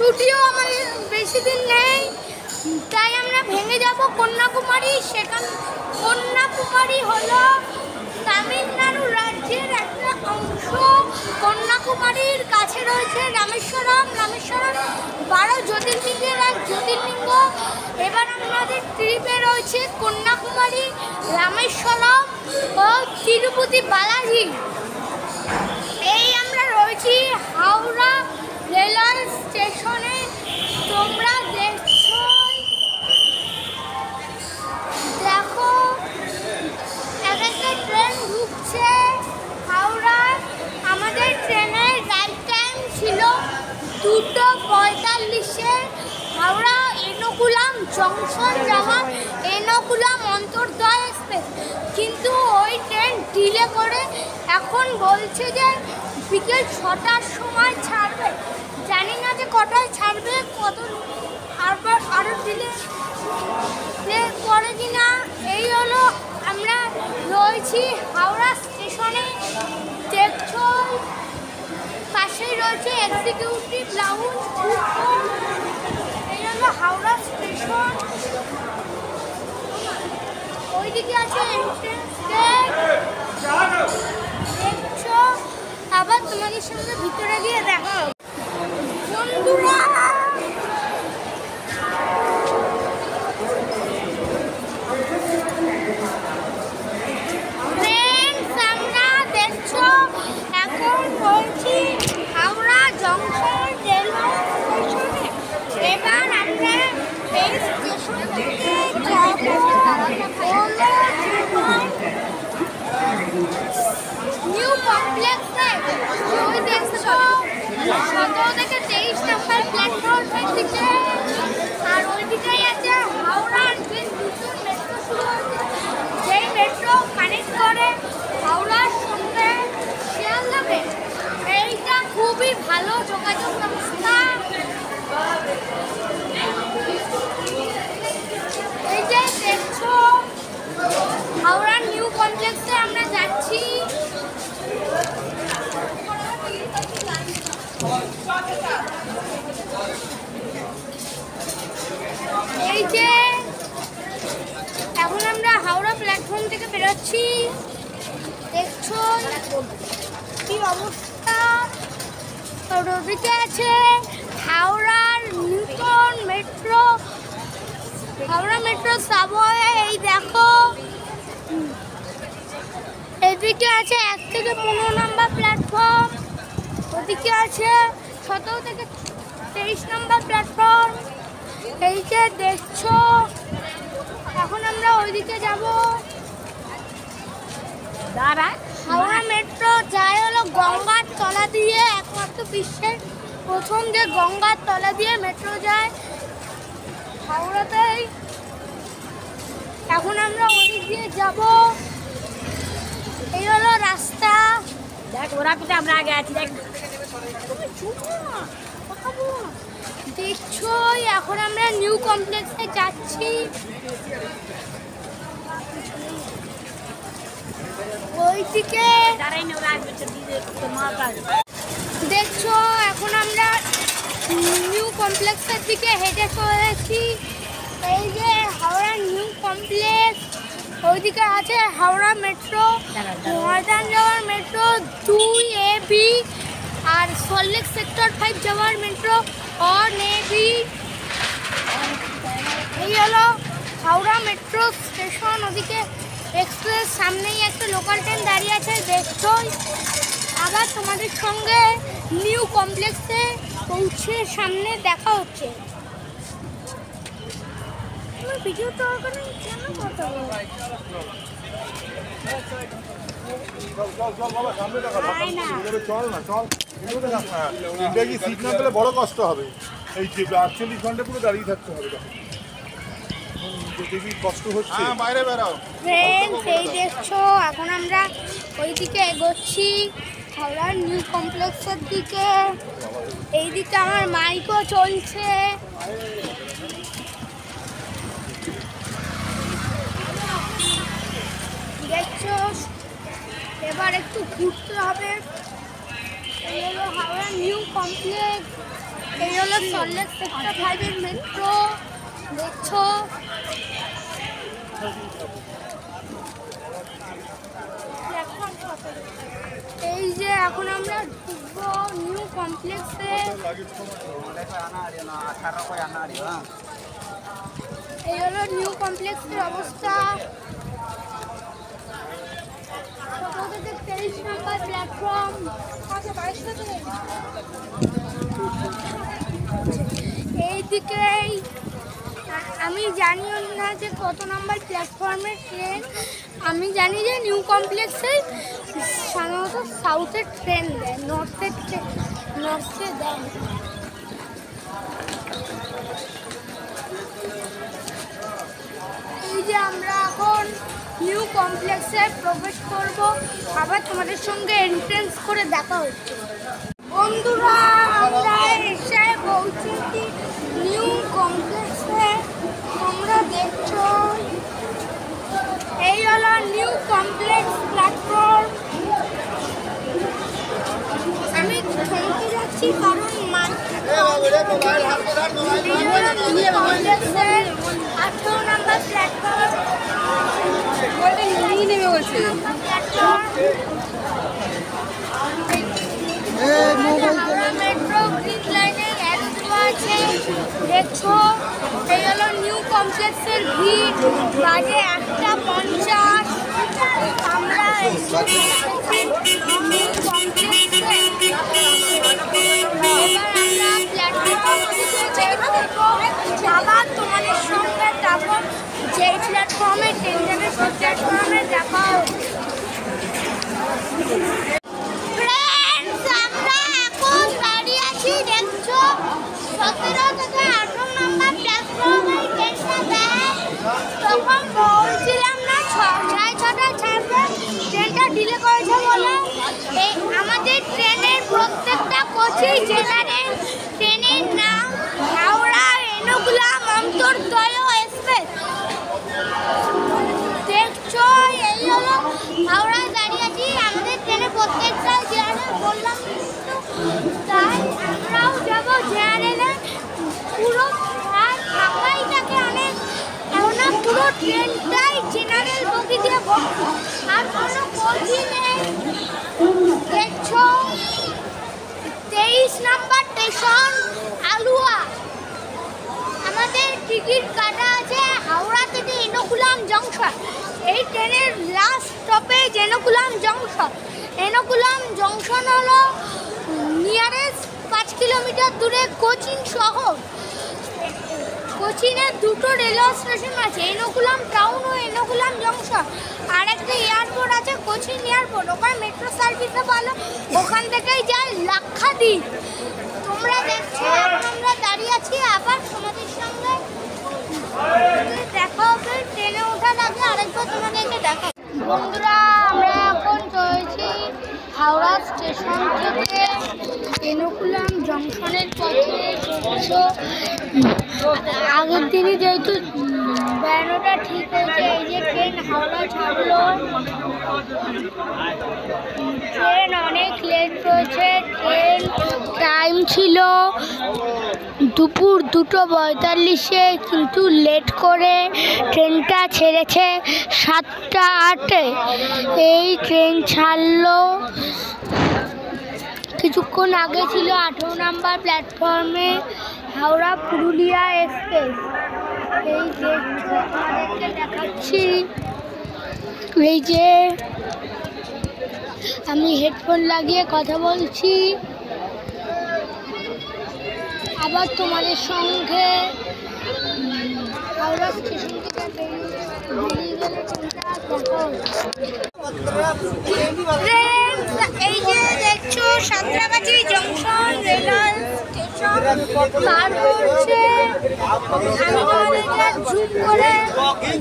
ছুটিও আমাদের বেশি দিন নেই, তাই আমরা ভেঙে যাব কন্যাকুমারী। কন্যাকুমারী হলো তামিলনাড়ু রাজ্যের একটা অংশ। কন্যাকুমারীর কাছে রয়েছে রামেশ্বরম। 12 জ্যোতির্লিঙ্গের এক জ্যোতির্লিঙ্গ। এবার আমাদের ট্রিপে রয়েছে কন্যাকুমারী, রামেশ্বরম ও তিরুপতি বালাজি। এই আমরা রয়েছি হাওড়া রেলওয়ে স্টেশনে। তোমরা দেখো একটা ট্রেন ঢুকছে হাওড়ায়। আমাদের ট্রেনের রাইট টাইম ছিল 2:45-এ। হাওড়া এর্নাকুলাম জংশন যাওয়ার এর্নাকুলাম অন্তর্দয় এক্সপ্রেস, কিন্তু ওই ট্রেন ডিলে করে এখন বলছে যে বিকেল 6টার সময় ছাড়বে। জানি না যে কটায় ছাড়বে, আরও ডিলে করে কিনা। এই হলো আমরা রয়েছি হাওড়া স্টেশনে। দেখছো পাশেই রয়েছে এক্সিকিউটিভ লাউঞ্জ। এই হলো হাওড়া স্টেশন। ওইদিকে আছে এন্ট্রেন্স গেট। দেখছো, আবার তোমাদের সঙ্গে ভিতরে গিয়ে দেখা বন্ধুরা। এখন বলছি হাওড়া জংশন রেলওয়ে স্টেশনে। এবার আমরা এই স্টেশন থেকে নিউ কমপ্লেক্সে। ওই দেখছো 17 থেকে 23 নম্বর প্ল্যাটফর্মের দিকে। আর ওইদিকেই আছে হাওড়ার যে নতুন মেট্রো শুরু হয়েছে, যেই মেট্রো কানেক্ট করে হাওড়ার সঙ্গে শিয়ালদাকে। এইটা খুবই ভালো যোগাযোগ ব্যবস্থা। এই যে দেখছো হাওড়ার নিউ কমপ্লেক্সে আমরা যাচ্ছি। এই যে এখন আমরা হাওড়া প্ল্যাটফর্ম থেকে বেরোচ্ছি। দেখছো কি অবস্থা। ওদিকে আছে হাওড়ার নতুন মেট্রো, হাওড়া মেট্রো সাবওয়ে। এই দেখো এদিকে আছে 1 থেকে 15 নম্বর প্ল্যাটফর্ম। ওদিকে আছে 17 থেকে 23 নম্বর প্ল্যাটফর্ম। এই যে দেখছো এখন আমরা ওইদিকে যাব। হাওড়া মেট্রো যায় হলো গঙ্গার তলা দিয়ে। একমাত্র বিশ্বের প্রথম যে গঙ্গার তলা দিয়ে মেট্রো যায় হাওড়াতেই। এখন আমরা ওদিক দিয়ে যাব। এই হলো রাস্তা। দেখ ওরা কোথায়, আমরা আগে আছি। দেখ দেখছো এখন আমরা নিউ কমপ্লেক্সে যাচ্ছি। ওইদিকে দেখছো এখন আমরা নিউ কমপ্লেক্সের দিকে হেঁটে চলেছি। এই যে হাওড়া নিউ কমপ্লেক্স। ওইদিকে আছে হাওড়া মেট্রো, ময়দান যাওয়ার মেট্রো 2AB, আর সল্টলেক সেক্টর 5 যাওয়ার মেট্রো ONAB। এই হলো হাওড়া মেট্রো স্টেশন। ওদিকে এক্সপ্রেস, সামনেই একটা লোকাল ট্রেন দাঁড়িয়ে আছে। দেখছো আবার তোমাদের সঙ্গে নিউ কমপ্লেক্সে পৌঁছে সামনে দেখা হচ্ছে। ভিডিওটা ওখানে কেন কথা বলো? চল না, চল। সিট না পেলে বড় কষ্ট হবে। এই যে 48 ঘন্টা পুরো দাঁড়িয়ে থাকতে হবে। কষ্ট হচ্ছে, বাইরে বেরাও। ফ্রেন্ডস এই দেখছো এখন আমরা ওইদিকে এগোচ্ছি হাওড়ার নিউ কমপ্লেক্সের দিকে। এইদিকে আমার মাইকও চলছে। দেখছো এবার একটু ঘুরতে হবে। এই হলো হাওড়া নিউ কমপ্লেক্স। এই হলো সল্টলেক সেক্টর 5 মেট্রো, দেখছো। এই যে এখন আমরা ঢুকবো নিউ কমপ্লেক্সে। এই হলো নিউ কমপ্লেক্সের অবস্থা। 23 নম্বর প্ল্যাটফর্ম। এইদিকেই আমি জানিও না যে কত নম্বর প্ল্যাটফর্মের ট্রেন, আমি জানি যে নিউ কমপ্লেক্সে সাধারণত সাউথের ট্রেন দেয়, নর্থে দেয়। এই যে আমরা এখন নিউ কমপ্লেক্সে প্রবেশ করব, আবার তোমাদের সঙ্গে এন্ট্রেন্স করে দেখা হচ্ছে। বন্ধুরা আমরা এসে পৌঁছেছি নিউ কমপ্লেক্সে, তোমরা দেখছো। এই হলো নিউ কমপ্লেক্স প্ল্যাটফর্ম। আমি থমকে যাচ্ছি কারণ নিউ কমপ্লেক্সের 18 নম্বর প্ল্যাটফর্ম। মেট্রো গ্রিন লাইনের আছে দেখছো। এই হলো নিউ কমপ্লেক্সের ভিড়, বাজে 1:50। আমরা নিউ কমপ্লেক্সে আবার তোমাদের সঙ্গে তারপর যে প্ল্যাটফর্মে ট্রেন যাবে সেই প্ল্যাটফর্মে দেখা হবে। আমরা এখন দাঁড়িয়ে আছি দেখছো 17 থেকে 18 নম্বর প্ল্যাটফর্মে ট্রেনটা দেয়। তখন বলছিলাম না 6:30 ছাড়বে, ট্রেনটা ডিলে করেছে বলে। এই আমাদের ট্রেনের প্রত্যেকটা কোচই জেনারেল। ট্রেনের নাম হাওড়া এর্নাকুলাম অন্তর্দয় এক্সপ্রেস। দেখছো এই হলো হাওড়ায় দাঁড়িয়ে আছি, আমাদের ট্রেনে প্রত্যেকটা জেনারেল বললাম, তাই আমরাও যাবো জেনারেলে। পুরো ফাঁকাই থাকে, অনেক না পুরো ট্রেনটাই জেনারেল বগি দিয়ে ভর্তি, আর কোনো কোচই নেই। দেখছো 23 নম্বর স্টেশন আলুয়া। আমাদের টিকিট কাটা আছে হাওড়া থেকে এর্নাকুলাম জংশন। এই ট্রেনের last stoppage Ernakulam junction. Ernakulam junction হলো নিয়ারেস্ট 5 কিলোমিটার দূরে কোচিন শহর। কোচিনে দুটো রেলওয়ে স্টেশন আছে, এর্নাকুলাম টাউন ও এর্নাকুলাম জংশন। আর একটা এয়ারপোর্ট আছে কোচিন এয়ারপোর্ট, ওখানে মেট্রো সার্ভিসও ভালো, ওখান থেকেই যায় লাক্ষাদ্বীপ। তোমরা দেখছো এখন আমরা দাঁড়িয়ে আছি, আবার তোমাদের সঙ্গে দেখা হবে ট্রেনে ওঠার আগে। আরেকবার তোমাদেরকে দেখা। বন্ধুরা আমরা এখন চলেছি হাওড়া স্টেশন থেকে এর্নাকুলাম জংশনের পথে। আগের দিনই যেহেতু বেড়ানোটা ঠিক হয়েছে, এই যে ট্রেন হাওড়া ছাড়লো। ট্রেন অনেক লেট রয়েছে, ট্রেন টাইম ছিল দুপুর 2:45, কিন্তু লেট করে ট্রেনটা ছেড়েছে 7:08। এই ট্রেন ছাড়লো কিছুক্ষণ আগে, ছিল 18 নম্বর প্ল্যাটফর্মে হাওড়া পুরুলিয়া এক্সপ্রেস। এই যে তোমাদেরকে দেখাচ্ছি, এই যে আমি হেডফোন লাগিয়ে কথা বলছি, আবার তোমাদের সঙ্গে হাওড়া স্টেশন থেকে বেরিয়ে গেলে ট্রেন। এই যে দেখছো সাঁতরাগাছি জংশন রেলওয়ে স্টেশন পার করছে। আমি তোমাদেরকে জুম করে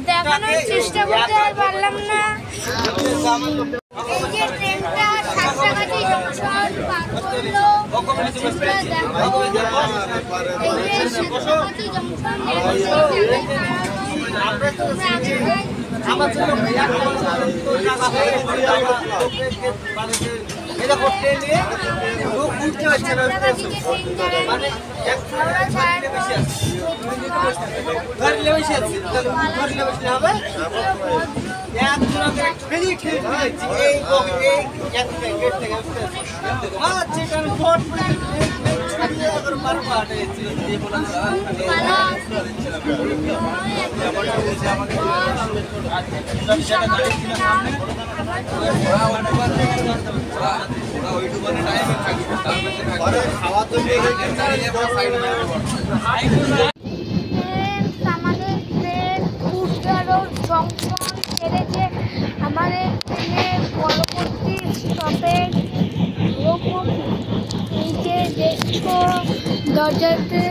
দেখানোর চেষ্টা করতে পারলাম না। এই যে ট্রেনটা সাঁতরাগাছি জংশন পার করলো, দেখো এই যে সাঁতরাগাছি জংশন দেখো ট্রেনে লোক উঠতে পারছে না মানে হাওড়া ছাড়ার পর ধরলে বসে আছে ধরলে বসলে হবে একজনকে বেরিয়ে খেলে দিয়েছি এই এক থেকে গেট থেকে আচ্ছা কারণ কোট ছড়িয়ে আবার বারবার আটেছিল এই বলা খাওয়া তো আমাদের ট্রেন কুচবিহার জংশন ছেড়েছে। আমাদের ট্রেনের পরবর্তী স্টপেজ এই যে দেখছো দরজাতে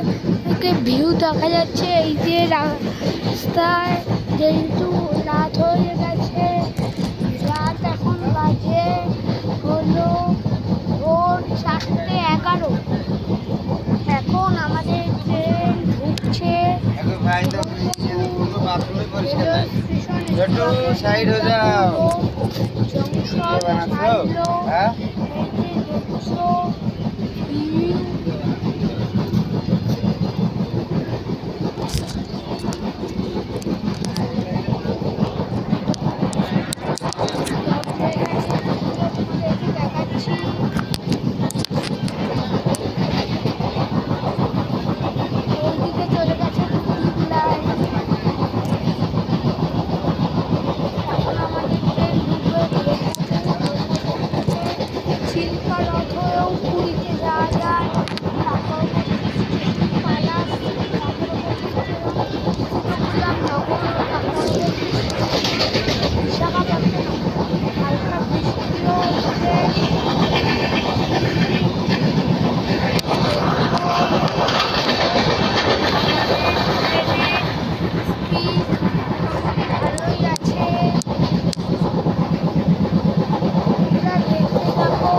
থেকে ভিউ দেখা যাচ্ছে। এই যে রাস্তায় যেহেতু রাত হয়ে গেছে, রাত এখন বাজে হলো ভোর 4:11। এখন আমাদের ট্রেন ঢুকছে সাইড হয়ে যাও জংশন ছাড়লো। হ্যাঁ এই যে দেখছো দেখাচ্ছি। ওইদিকে চলে গেছে দিঘলাই। এখন আমাদের ট্রেন ঢুকবে চিল্কা রথ হয়েও পুরীতে যাওয়া যায়। তারপর পালাস, বিশাখাপত্তনম হালকা বৃষ্টিও হচ্ছে। ভালোই আছে, তোমরা দেখতে থাকো।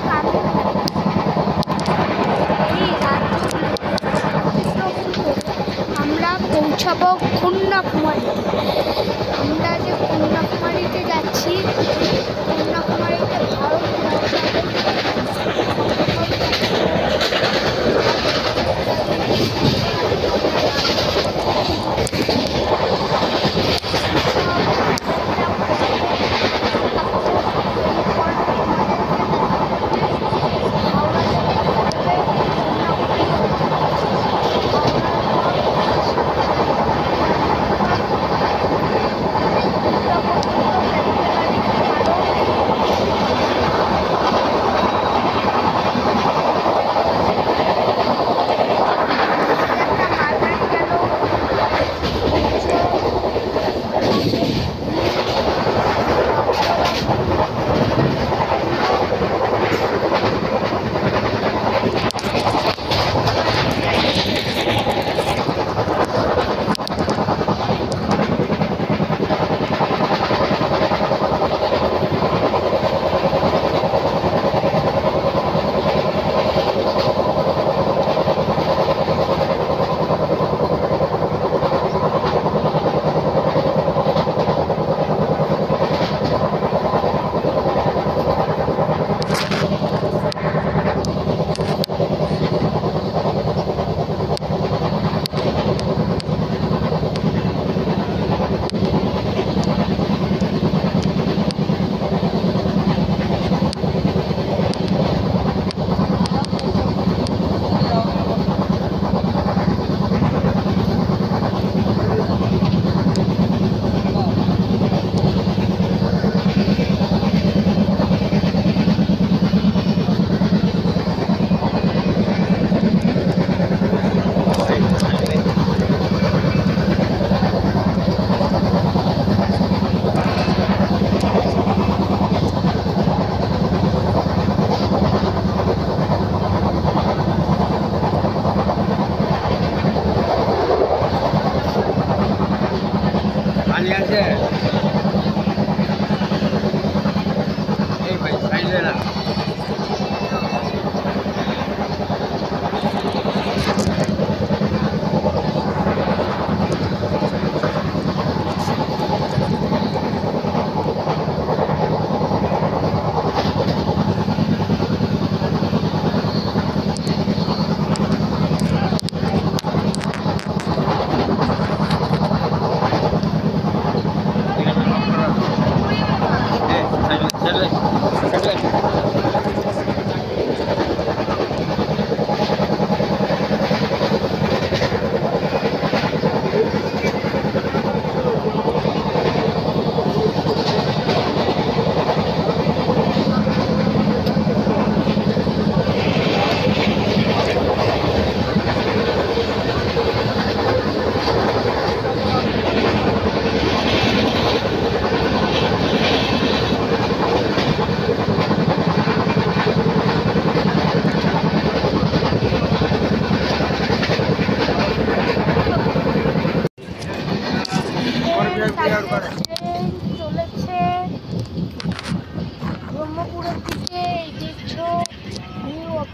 জার্নিটা আমি আর পৌঁছাবো কন্যাকুমারী। আমরা যে কন্যাকুমারীতে যাচ্ছি, কন্যাকুমারীতে ভারত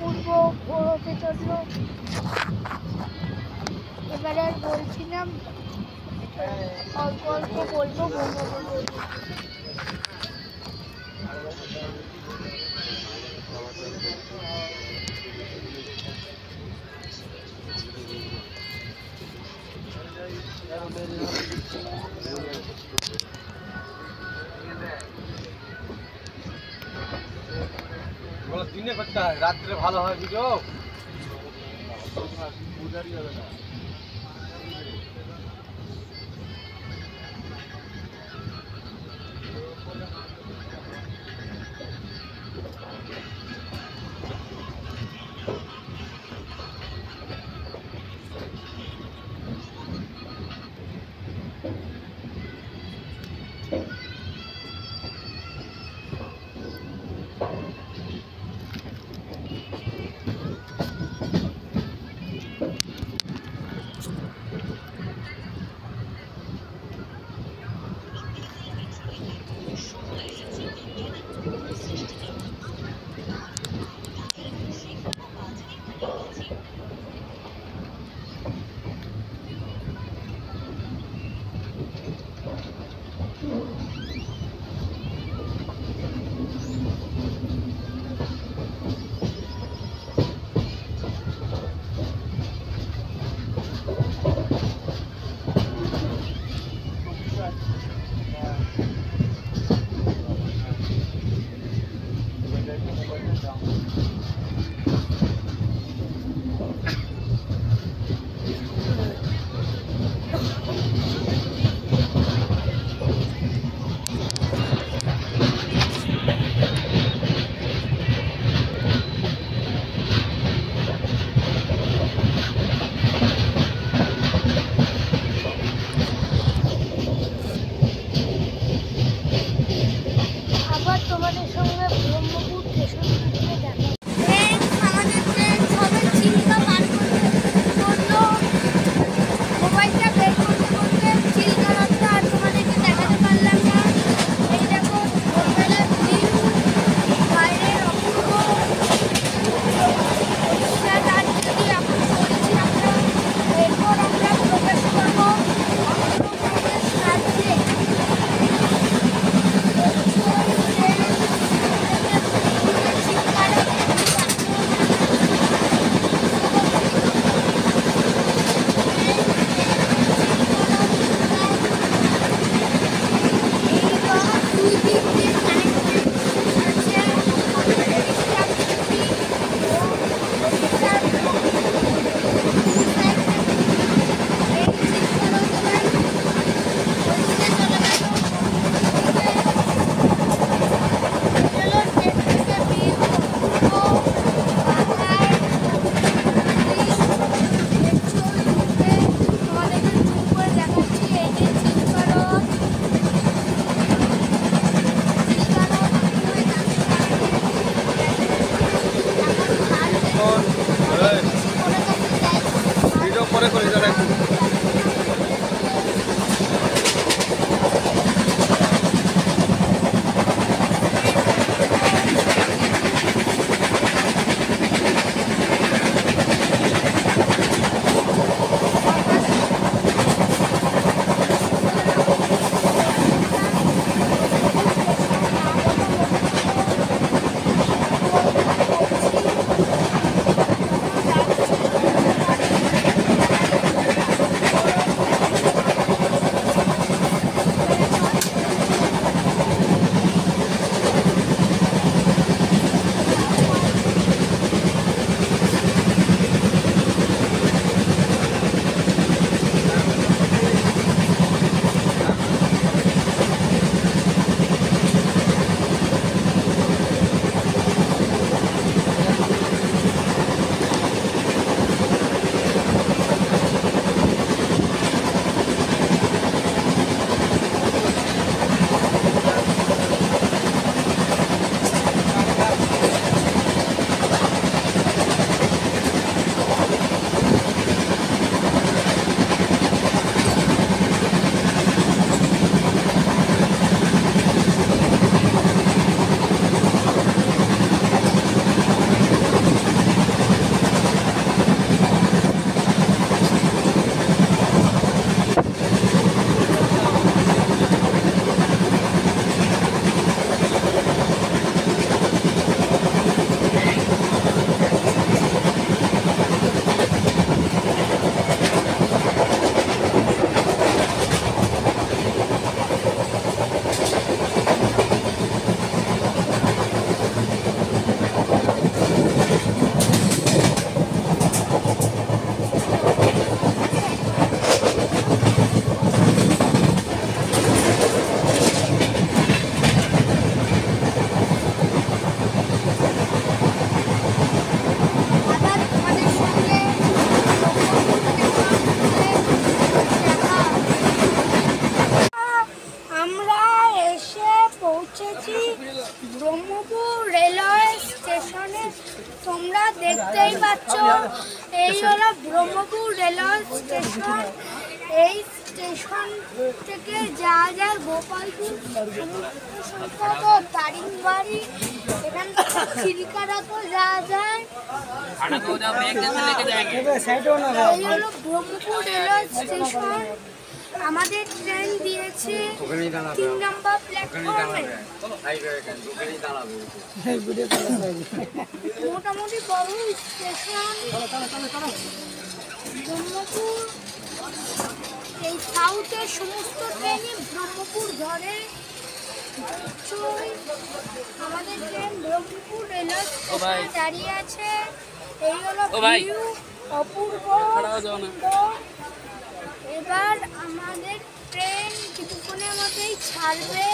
উঠবো ওড়োতে চললো। এবারে আর বলছিলাম অল্প অল্প বলবো, বলবো। দিনে করতে হয়, রাত্রে ভালো হয় ভিডিও। তোমরা দেখতেই পাচ্ছ এই হলো ব্রহ্মপুর রেলওয়ে স্টেশন। এই স্টেশন থেকে যাওয়া যায় গোপালপুর, সমুদ্র সৈকত, দারিংবাড়ি, এখান থেকে চিল্কারাতো যাওয়া যায়। এই হলো ব্রহ্মপুর রেলওয়ে স্টেশন। আমাদের ট্রেন দিয়েছে 3 নম্বর প্ল্যাটফর্মে। মোটামুটি বড় স্টেশন ব্রহ্মপুর। এই সাউথের সমস্ত ট্রেনই ব্রহ্মপুর ধরে। আমাদের ট্রেন ব্রহ্মপুর রেলওয়ে স্টেশনে দাঁড়িয়ে আছে। এই হলো ভিউ, অপূর্ব সুন্দর। এবার আমাদের ট্রেন কিছুক্ষণের মধ্যেই ছাড়বে।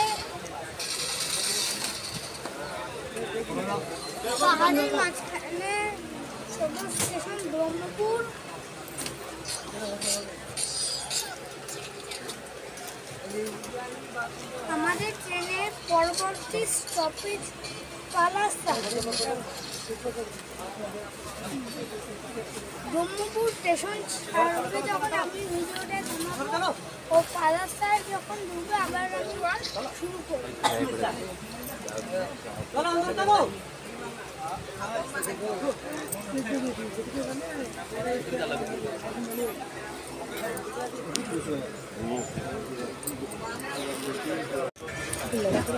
পাহাড়ের মাঝখানে ছোট স্টেশন ব্রহ্মপুর। আমাদের ট্রেনের পরবর্তী স্টপেজ পালাসা। ব্রহ্মপুর স্টেশন ছাড়বে যখন আমি ভিডিওটা থামাবো ও পালাসায় যখন ঢুকবে আবার আমি শুরু করব।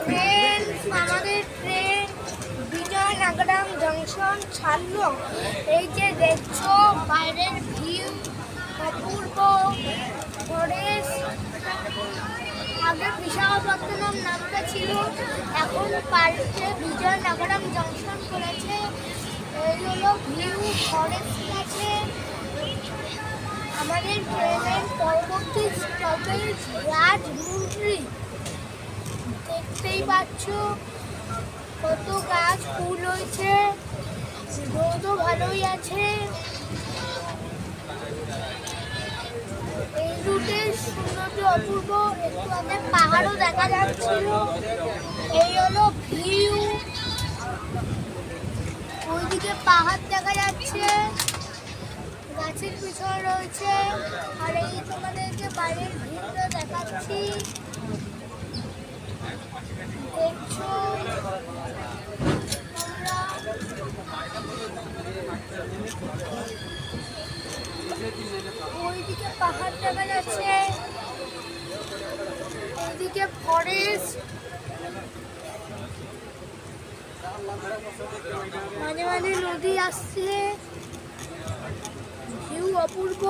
ট্রেন, আমাদের ট্রেন বিজয়নগরম জংশন ছাড়লো। এই যে দেখছো বাইরের ভিউ, অপূর্ব ফরেস্ট। আগে বিশাখাপত্তনম নামটা ছিল, এখন পাল্টে বিজয়নগরম জংশন করেছে। এই হলো ভিউ, ফরেস্ট আছে। আমাদের ট্রেনের পরবর্তী স্টপেজ রাজমুন্দ্রি। দেখতেই পাচ্ছ কত গাছ ফুল হয়েছে, রোদও ভালোই আছে। এই রুটের সৌন্দর্য অপূর্ব। একটু আগে পাহাড়ও দেখা যাচ্ছিল। এই হলো ভিউ, ওইদিকে পাহাড় দেখা যাচ্ছে, গাছের পিছনে রয়েছে। আর এই তোমাদেরকে বাইরের ভিউটা দেখাচ্ছি, দেখছো তোমরা। ওইদিকে পাহাড় দেখা যাচ্ছে, এইদিকে ফরেস্ট, মাঝে মাঝে নদী আসছে। ভিউ অপূর্ব।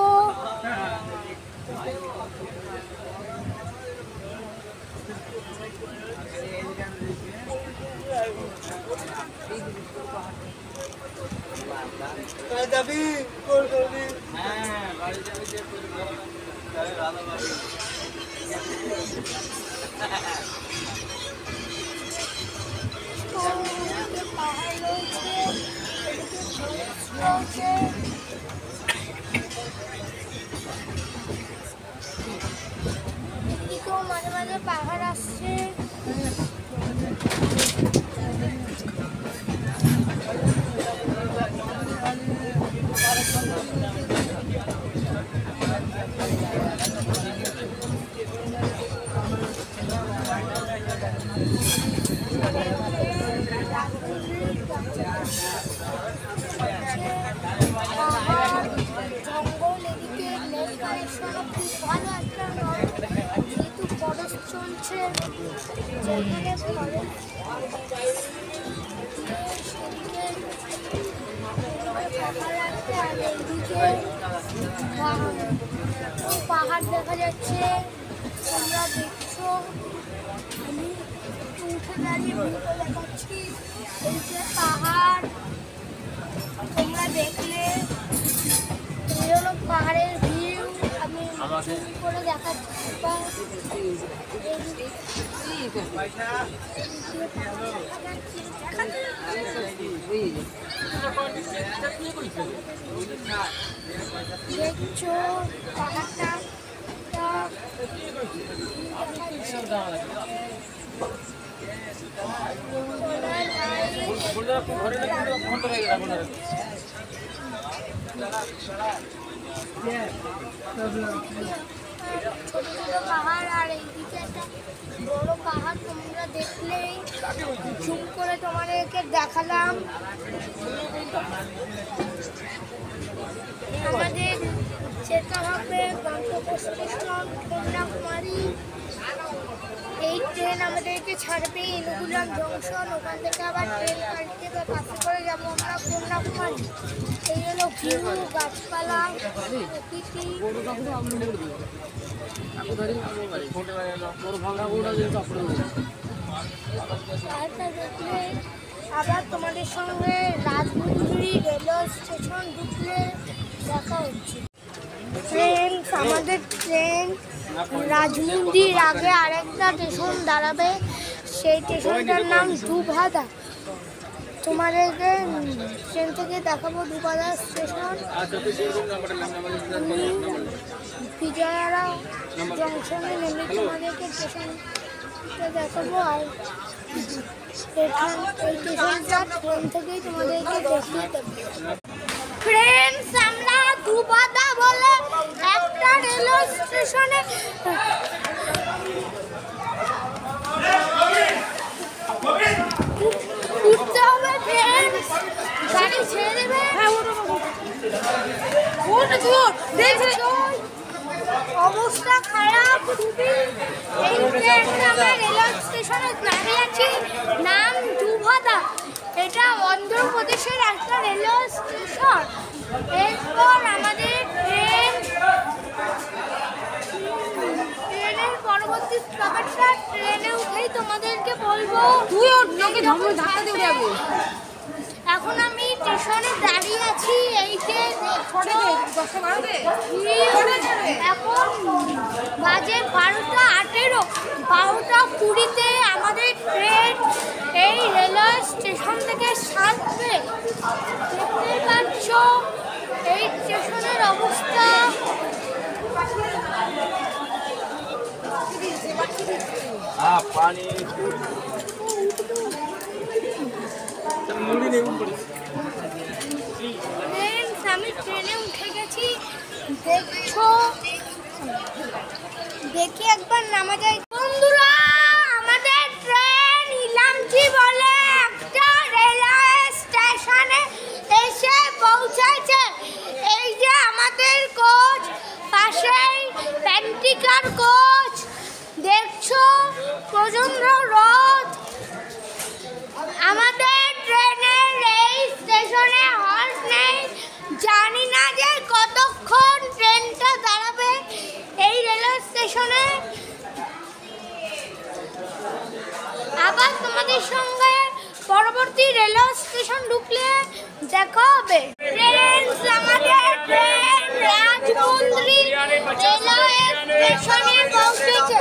যাবি কোন করবি? হ্যাঁ, বাড়ি যাবি যে ভালো বাড়ি। পাহাড় রয়েছে, রয়েছে। এদিকেও মাঝে মাঝে পাহাড় আসছে। জঙ্গল, এদিকে নেট কানেকশনও খুব ভালো একটা নয়, যেহেতু ফরেস্ট চলছে। যেখানে ফরেস্ট পাহাড় আছে, আর এইদিকে পাহাড় দেখা যাচ্ছে। তোমরা দেখছো, আমি একটু উঠে দাঁড়িয়ে ভিডিও দেখাচ্ছি। এই যে পাহাড় তোমরা দেখলে, এই হলো পাহাড়ের ভিউ। আমি করে দেখাচ্ছি। দেখছো পাহাড়টা ছোট ছোট পাহাড় আর এইদিকে একটা বড় পাহাড় তোমরা দেখলেই জুম করে তোমাদেরকে দেখালাম। আমাদের যেতে হবে গন্তব্য স্টেশন কন্যাকুমারী। এই ট্রেন আমাদেরকে ছাড়বে ইনুগুলাম জংশন, ওখান থেকে আবার ট্রেন পাল্টে বা বাসে করে যাবো আমরা কন্যাকুমারী। এই হলো ভিউ, গাছপালা, প্রকৃতি। পাহাড়টা দেখলে আবার তোমাদের সঙ্গে রাজমুন্দ্রি রেলওয়ে স্টেশন ঢুকলে দেখা হচ্ছে। ফ্রেন্ডস, আমাদের ট্রেন রাজমুন্দ্রির আগে আরেকটা স্টেশন দাঁড়াবে, সেই স্টেশনটার নাম দুভাদা। তোমাদেরকে ট্রেন থেকে দেখাবো দুভাদা স্টেশন। আমি বিজয়ারা জংশনে নেমে তোমাদেরকে স্টেশনটা দেখাবো। আর এই স্টেশনটা ট্রেন থেকেই তোমাদেরকে দেখিয়ে দেবো। ফ্রেন্ডস, আমরা দুভাদা বলে একটা রেলওয়ে স্টেশনে উঠতে হবে। ফ্রেন্ডস, গাড়ি ছেড়ে দেবে। অবস্থা খারাপ খুবই। এই ট্রেনটা আমরা রেলওয়ে স্টেশনে দাঁড়িয়ে আছি, নাম দুভাদা। এটা অন্ধ্রপ্রদেশের একটা রেলওয়ে স্টেশন। এরপর আমাদের ট্রেনের পরবর্তী স্টপেজটা ট্রেনে উঠেই তোমাদেরকে বলবো। এখন আমি স্টেশনে দাঁড়িয়ে আছি। এইতে এখন বাজে 12:18, 12:20 আমাদের ট্রেন এই রেলওয়ে স্টেশন থেকে ছাড়বে। দেখতেই পাচ্ছ এই স্টেশনের অবস্থা। আমি ট্রেনে উঠে গেছি, দেখছো। দেখি একবার নামা যায়। বন্ধুরা, আমাদের ট্রেন ইলামচি বলে একটা রেলওয়ে স্টেশনে এসে পৌঁছেছে। এই যে আমাদের কোচ, পাশেই প্যান্টিকার কোচ, দেখছো প্রচন্ড রোদ। আমাদের ট্রেনের এই স্টেশনে হল্ট নেই। জানি না যে কতক্ষণ ট্রেনটা দাঁড়াবে এই রেলওয়ে স্টেশনে। আবার তোমাদের সঙ্গে পরবর্তী রেলওয়ে স্টেশন ঢুকলে দেখা হবে। ফ্রেন্ডস, আমাদের ট্রেন রাজমুন্দ্রি রেলওয়ে স্টেশনে পৌঁছেছে।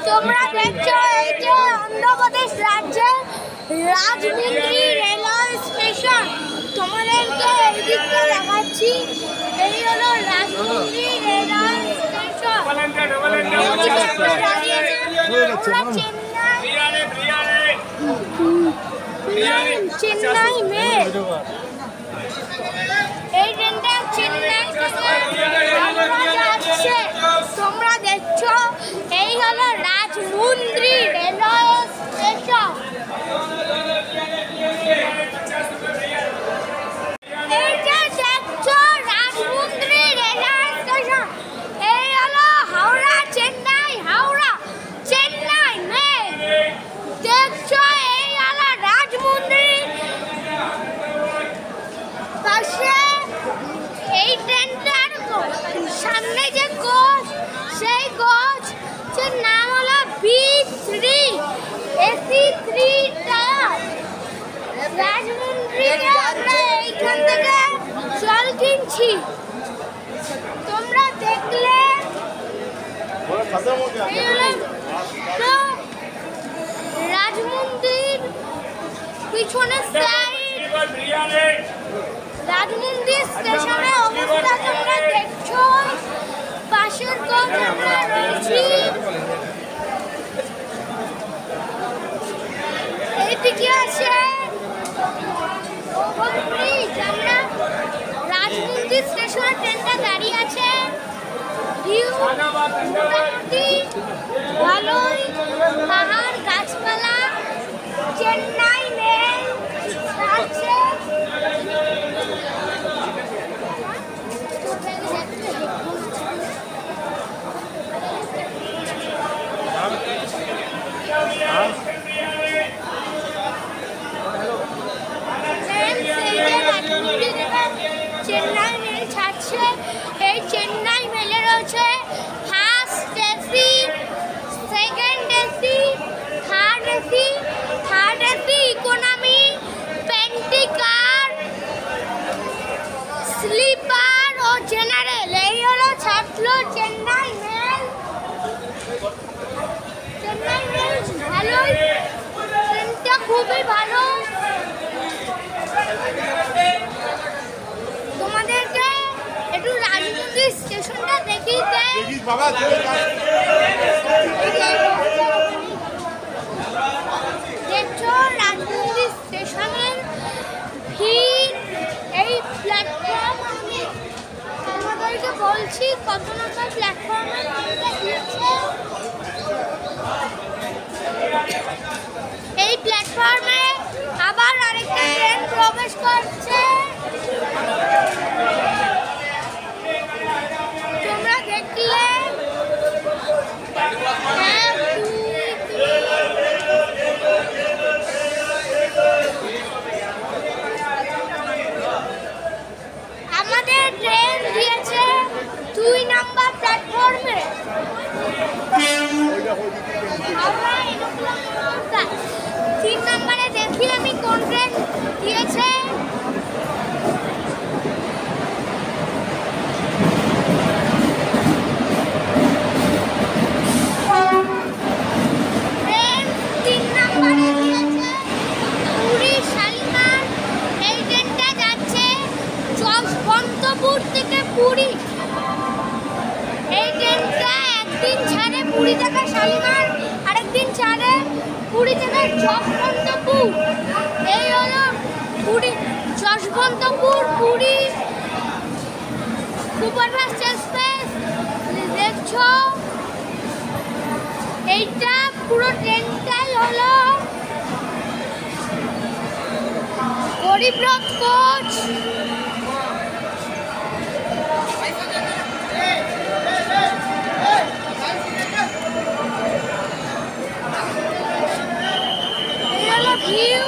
তোমরা দেখছো এই যে অন্ধ্রপ্রদেশ রাজ্যের রাজমুন্দ্রি রেলওয়ে স্টেশন। তোমাদেরকে এই দিকটা দেখাচ্ছি। এই হলো রাজমুন্দ্রি রেলওয়ে স্টেশন। চেন্নাই মেল। এই ট্রেনটা চেন্নাই যাচ্ছে। তোমরা দেখছো এই হলো রাজমুন্দ্রি রেলওয়ে স্টেশন। এই যে দেখছো রাজমুন্দ্রি রেলওয়ে স্টেশন। এই হলো হাওড়া চেন্নাই, হাওড়া চেন্নাই মেল। দেখছো এই হলো রাজমুন্দ্রি। পাশে এই ট্রেনটার সামনে যে কোচ, সেই কোচের নাম হলো B3 AC3 টায়ার। রাজমুন্দ্রিতে আমরা এইখান থেকে জল কিনছি। তোমরা দেখলে রাজমুন্দ্রির পিছনের সাইড, রাজমুন্দ্রি স্টেশনের অবস্থা তোমরা দেখছো। পাশের কোচ আমরা রয়েছি। ওভারব্রিজ আমরা রাজমন্দির স্টেশনে ট্রেনটা দাঁড়িয়ে আছে। ভিউ মোটামুটি ভালোই, পাহাড় গাছপালা, চেন্নাই মেল আছে। চেন্নাই মেল ছাড়ছে। এই চেন্নাই মেলে রয়েছে first AC, second AC, third AC, economy, pantry car, sleeper ও জেনারেল। এই হলো ছাড়লো চেন্নাই মেল। চেন্নাই মেল ভালোই, ট্রেনটা খুবই ভালো। তোমাদেরকে একটু রাজমন্দির স্টেশনটা দেখিয়ে দেয়। দেখিস বাবা, চলে যা। দেখছো রাজমন্দির স্টেশনের ভিড়। এই প্ল্যাটফর্ম আমি তোমাদেরকে বলছি কত নম্বর প্ল্যাটফর্মে দিয়েছে। এই প্ল্যাটফর্মে আবার আরেকটা ট্রেন প্রবেশ করছে। তোমরা দেখলে আমাদের ট্রেন দিয়েছে 2 নম্বর প্ল্যাটফর্মে। আমরা 3 নম্বরে দেখি আমি কোন ট্রেন দিয়েছে। ট্রেন 3 নম্বরে দিয়েছে পুরী শালিমার। এই ট্রেনটা যাচ্ছে যশবন্তপুর থেকে পুরী। এই ট্রেনটা একদিন ছাড়ে পুরী থেকে শালিমার, আরেকদিন ছাড়ে পুরী থেকে যশবন্তপুর। এই হলো পুরী যশবন্তপুর পুরী সুপারফাস্ট এক্সপ্রেস। দেখছো এইটা পুরো ট্রেনটাই হলো গরিবরথ কোচ। ভিউ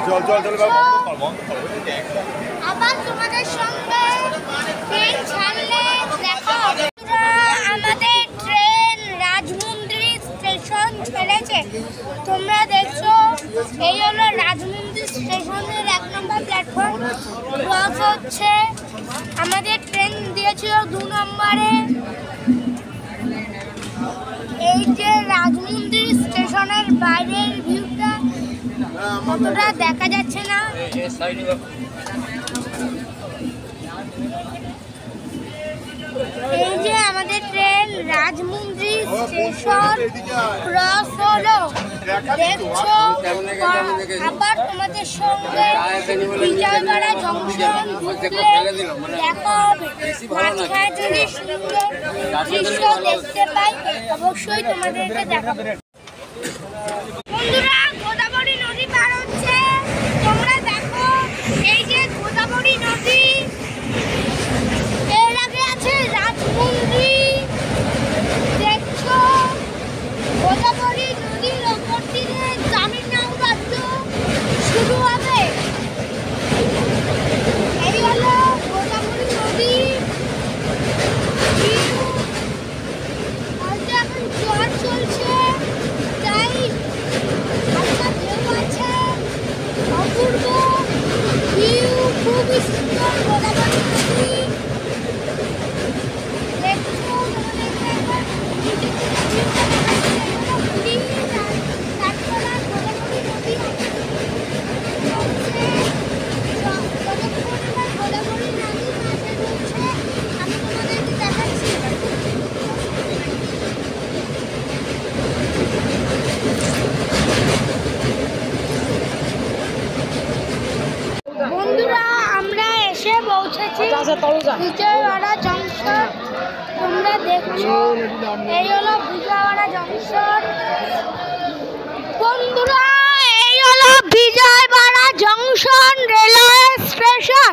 চল চল চল বাবা, বন্ধ কর। আবার তোমাদের সঙ্গে ট্রেন ছাড়লে দেখা হবে। আমাদের ট্রেন রাজমন্দির স্টেশন ছেড়েছে। তোমরা দেখছো এই হলো রাজমন্দির স্টেশনের 1 নম্বর প্ল্যাটফর্ম ক্রস হচ্ছে। আমাদের ট্রেন দিয়েছিল 2 নম্বরে। এই যে রাজমন্দির স্টেশনের বাইরের ভিউটা কতটা দেখা যাচ্ছে না। এই যে আমাদের ট্রেন রাজমন্দির স্টেশন ক্রস হলো। দেখছো আবার তোমাদের সঙ্গে বিজয়বাড়া জংশন ঢুকলে দেখা হবে। মাঝখানে যদি সুন্দর দৃশ্য দেখতে পাই অবশ্যই তোমাদেরকে দেখাবো। বন্ধুরা গোদাবরী নদী পার হচ্ছে। তোমরা দেখো এই যে গোদাবরী নদী, এর আগে আছে রাজমন্দির। দেখছো গোদাবরী নদীর ওপর দিয়ে তামিলনাড়ু রাজ্য শুরু হবে। এই হলো গোদাবরী নদী। হয়তো এখন ঝড় চলছে তাই হালকা ঢেউ আছে। অপূর্ব ভিউ, খুবই সুন্দর গোদাবরী নদী। দেখছো তোমাদেরকে একবার তারপরে গোদাবরী নদী আছে। গোদাবরী নদীর মাঝে রয়েছে। আমি তোমাদেরকে দেখাচ্ছি। বিজয়ওয়াড়া জংশন তোমরা দেখছো, এই হলো বিজয়ওয়াড়া জংশন। বন্ধুরা, এই হলো বিজয়ওয়াড়া জংশন রেলওয়ে স্টেশন।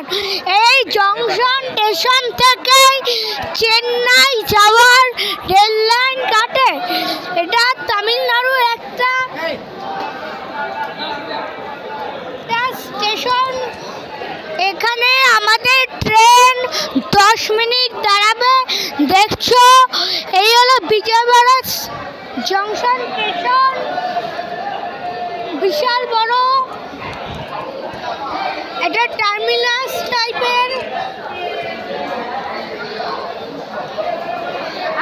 এই জংশন স্টেশন থেকেই চেন্নাই যাওয়ার রেল লাইন কাটে। এটা তামিলনাড়ুর একটা স্টেশন। এখানে আমাদের ট্রেন 10 মিনিট দাঁড়াবে। দেখছো, এই হলো বিজয়ওয়াড়া জংশন স্টেশন, বিশাল বড়। এটা টার্মিনাস টাইপের।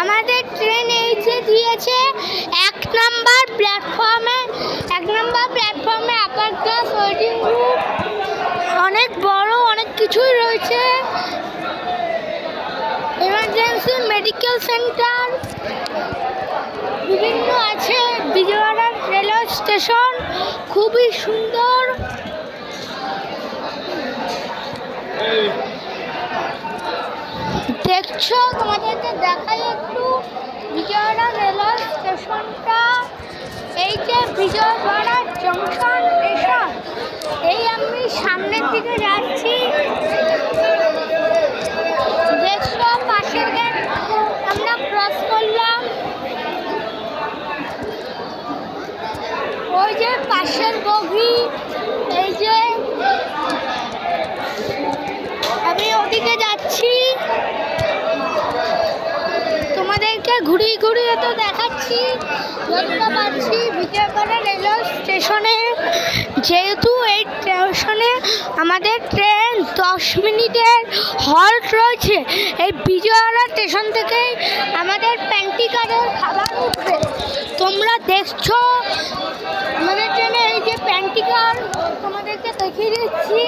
আমাদের ট্রেন এই যে দিয়েছে 1 নম্বর প্ল্যাটফর্মে আপার ক্লাস ওয়েটিং রুম, অনেক বড়, অনেক কিছুই রয়েছে। এমার্জেন্সি মেডিকেল সেন্টার বিভিন্ন আছে। বিজয়ওয়াড়া রেলওয়ে স্টেশন খুবই সুন্দর। দেখছো, তোমাদেরকে দেখাই একটু বিজয়ওয়াড়া রেলওয়ে স্টেশনটা। এই যে বিজয়ওয়াড়া জংশন স্টেশন, এই আমি সামনের দিকে যাচ্ছি। দেখছো, পাশের গেট আমরা ক্রস করলাম। ওই যে পাশের বগি, এই যে আমি ওদিকে যাচ্ছি। তোমাদেরকে ঘুরিয়ে ঘুরিয়ে তো দেখাচ্ছি। যতটা পাচ্ছি বিজয়ওয়াড়া রেলওয়ে স্টেশনে, যেহেতু এই স্টেশনে আমাদের ট্রেন 10 মিনিটের হল্ট রয়েছে, এই বিজয়ওয়াড়া স্টেশন থেকেই আমাদের প্যান্টিকারের খাবার উঠবে। তোমরা দেখছো আমাদের ট্রেনে এই যে প্যান্টিকার, তোমাদেরকে দেখিয়ে দিচ্ছি।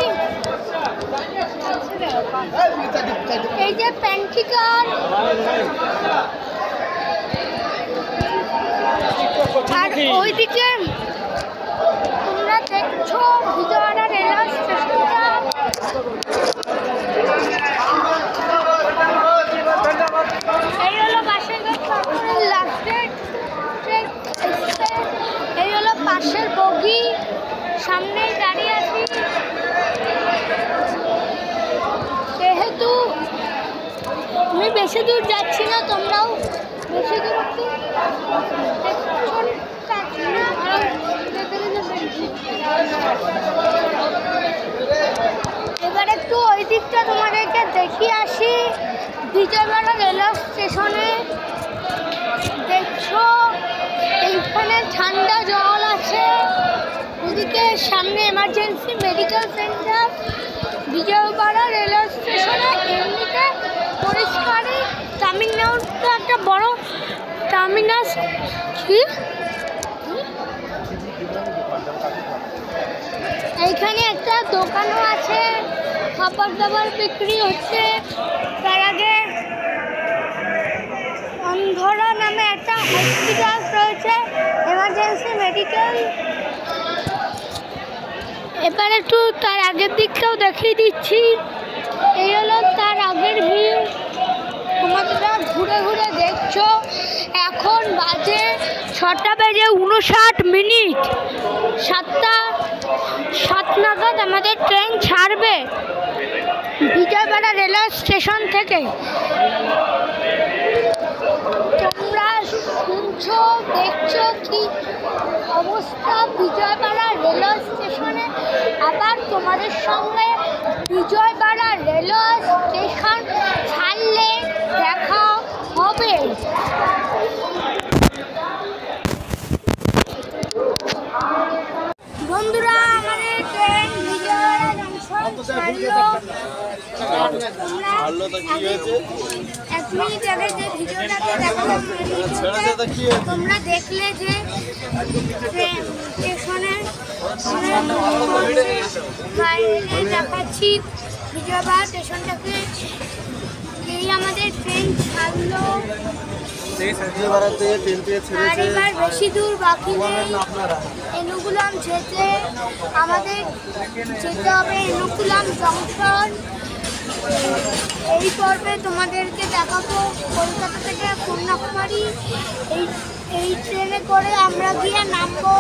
এই যে প্যান্টিকার, আর ওইদিকে তোমরা দেখছো বিজয়ওয়াড়া রেলওয়ে স্টেশনটা। এই হলো পাশের লাস্টের, এই হলো পাশের বগি, সামনেই দাঁড়িয়ে আছি। যেহেতু আমি বেশি দূর যাচ্ছি না, তোমরাও বেশি দূর এবার একটু ওই দিকটা তোমাদেরকে দেখিয়ে আসি। বিজয়ওয়াড়া রেলওয়ে স্টেশনে দেখছো এইখানে ঠান্ডা জল আছে। ওদিকে সামনে emergency medical centre. Vijayawada railway স্টেশনে এমনিতে পরিষ্কারই। তামিলনাড়ুতে একটা বড় টার্মিনাস, কি এইখানে একটা দোকানও আছে, খাবার দাবার বিক্রি হচ্ছে। তার আগে অন্ধরা নামে একটা হসপিটাল রয়েছে, এমার্জেন্সি মেডিকেল। এবার একটু তার আগের দিকটাও দেখিয়ে দিচ্ছি। এই হলো তার আগের ভিউ। তোমরা ঘুরে ঘুরে দেখছো। এখন বাজে 6:59। 7:07 নাগাদ আমাদের ট্রেন ছাড়বে বিজয়ওয়াড়া রেলওয়ে স্টেশন থেকে। তোমরা শুনছো, দেখছো কি অবস্থা বিজয়ওয়াড়া রেলওয়ে স্টেশনে। আবার তোমাদের সঙ্গে বিজয়ওয়াড়া রেলওয়ে স্টেশন ছাড়লে দেখা হবে। বন্ধুরা, আমাদের ট্রেন বিজয়ওয়াড়া জংশন ছাড়লো। এক মিনিট আগে যে ভিডিওটাতে দেখালাম, তোমরা দেখলে যে স্টেশনে দেখাচ্ছি বিজয়ওয়াড়া স্টেশনটাকে। এই আমাদের ট্রেন ছাড়লো। আর এবার বেশি দূর বাকি নেই। এনুকুলাম যেতে আমাদের যেতে হবে এনুকুলাম জংশন। এই পর্বে তোমাদেরকে দেখাবো কলকাতা থেকে কন্যাকুমারী। এই ট্রেনে করে আমরা গিয়ে নামবো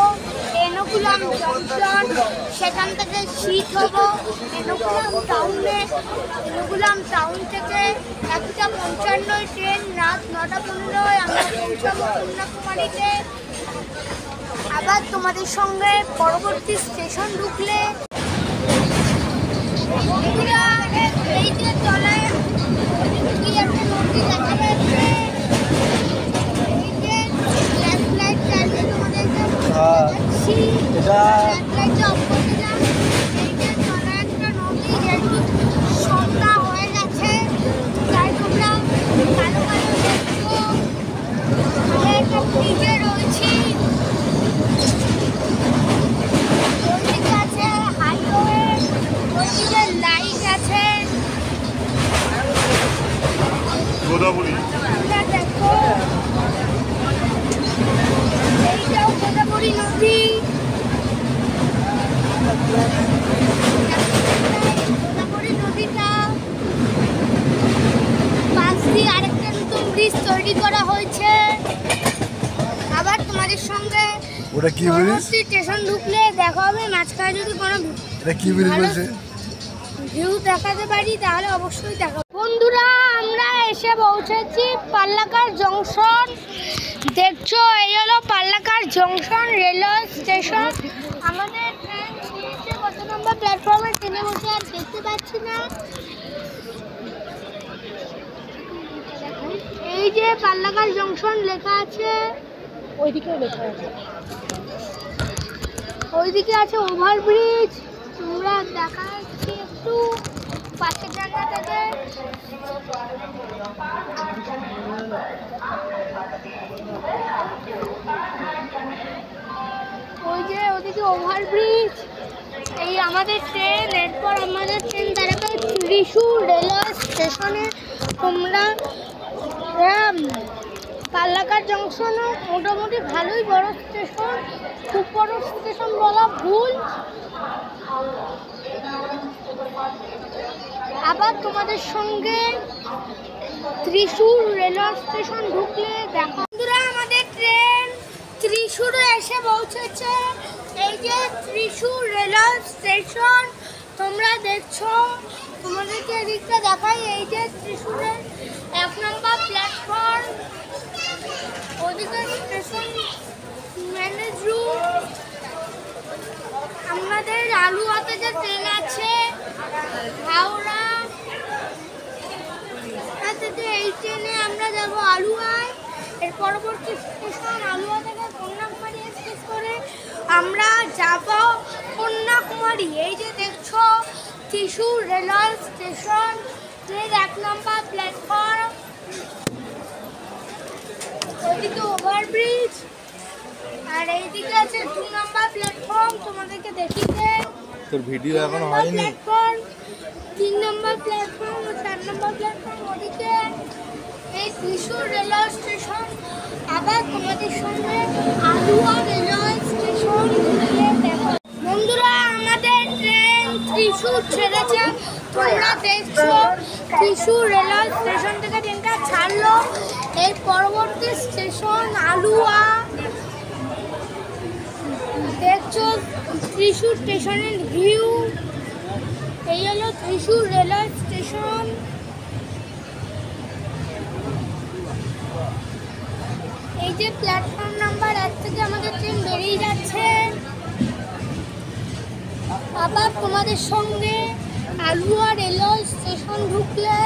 এর্নাকুলাম জংশন, সেখান থেকে সিট হবো এর্নাকুলাম টাউনে। এর্নাকুলাম টাউন থেকে 1:55 ট্রেন, রাত 9:15 আমরা পৌঁছাবো কন্যাকুমারীতে। আবার তোমাদের সঙ্গে পরবর্তী স্টেশন ঢুকলে এই যে তলায় কি একটা নদী দেখা যাচ্ছে, এই যে ফ্ল্যাশ লাইট চালিয়ে তোমাদেরকে দেখাচ্ছি, ফ্ল্যাশ লাইটটা অফ করে দিলাম। এই যে তলায় একটা নদী, যেহেতু সন্ধ্যা হয়ে গেছে তাই তোমরা কালো কালো দেখছো। একটা ব্রিজে রয়েছি, ওইদিকে আছে হাইওয়ে, ওইদিকে লাইট আছে। গোদাবরী তোমরা দেখো এইটাও গোদাবরী নদী। গোদাবরী নদীটা পাশ দিয়ে আরেকটা নতুন ব্রিজ তৈরি করা হয়েছে। আবার তোমাদের সঙ্গে ওটা কি ব্রিজ? পরবর্তী স্টেশন ঢুকলে দেখা হবে। মাঝখানে যদি কোনো এটা কি ব্রিজ বলছে? ভিউ দেখাতে পারি তাহলে অবশ্যই দেখাবো। বন্ধুরা, আমরা এসে পৌঁছেছি পাল্লাকার জংশন। দেখছো, এই হলো পাল্লাকার জংশন রেলওয়ে স্টেশন। আমাদের ট্রেন ছেড়েছে কত নম্বর প্ল্যাটফর্মে ট্রেনে বসে আর দেখতে পাচ্ছি না। এই যে পাল্লাকার জংশন লেখা আছে, ওইদিকেও লেখা আছে। ওইদিকে আছে ওভারব্রিজ। তোমরা দেখাচ্ছি একটু পাশের জায়গা থেকে। ওই যে ওদিকে ওভারব্রিজ। এই আমাদের ট্রেন, এরপর আমাদের ট্রেন দাঁড়াবে ত্রিশূর রেলওয়ে স্টেশনে। তোমরা পাল্লাকার জংশনও মোটামুটি ভালোই বড় স্টেশন, খুব বড় স্টেশন বলা ভুল। আবার তোমাদের সঙ্গে ত্রিশূর রেলওয়ে স্টেশন ঢুকলে দেখা। বন্ধুরা, আমাদের ট্রেন ত্রিশূরে এসে পৌঁছেছে। এই যে ত্রিশূর রেলওয়ে স্টেশন তোমরা দেখছো, তোমাদেরকে এদিকটা দেখাই। এই যে ত্রিশূরের 1 নম্বর প্ল্যাটফর্ম, ওদিকে স্টেশন ম্যানেজ রুম। আমাদের আলুয়াতে যে ট্রেন আছে হাওড়া থেকে, এই ট্রেনে আমরা যাব আলুয়ায়। এর পরবর্তী স্টেশন আলুয়া থেকে কন্যাকুমারী এক্সপ্রেস করে আমরা যাব কন্যাকুমারী। এই যে দেখছো ত্রিশূর রেলওয়ে স্টেশন, ট্রেন 1 নম্বর প্ল্যাটফর্ম। ওইদিকে ওভারব্রিজ আর এইদিকে আছে 2 নম্বর প্ল্যাটফর্ম। তোমাদেরকে দেখিতে তোর ভিডিও এখনো হয়নি। প্ল্যাটফর্ম 3 নম্বর প্ল্যাটফর্ম ও 4 নম্বর প্ল্যাটফর্ম ওদিকে। এই ত্রিশূর রেলওয়ে স্টেশন। আবার তোমাদের সঙ্গে আলুয়া রেলওয়ে স্টেশন ঘুরিয়ে দেখো। বন্ধুরা, আমাদের ট্রেন ত্রিশূর ছেড়েছে। তোমরা দেখছো ত্রিশূর রেলওয়ে স্টেশন থেকে ট্রেনটা ছাড়লো। এর পরবর্তী স্টেশন আলুয়া। দেখছো ত্রিশূর স্টেশনের ভিউ। এই হলো ত্রিশূর রেলওয়ে স্টেশন। এই যে প্ল্যাটফর্ম নাম্বার 1 থেকে আমাদের ট্রেন বেরিয়ে যাচ্ছে। আবার তোমাদের সঙ্গে আলুয়া রেলওয়ে স্টেশন ঢুকলে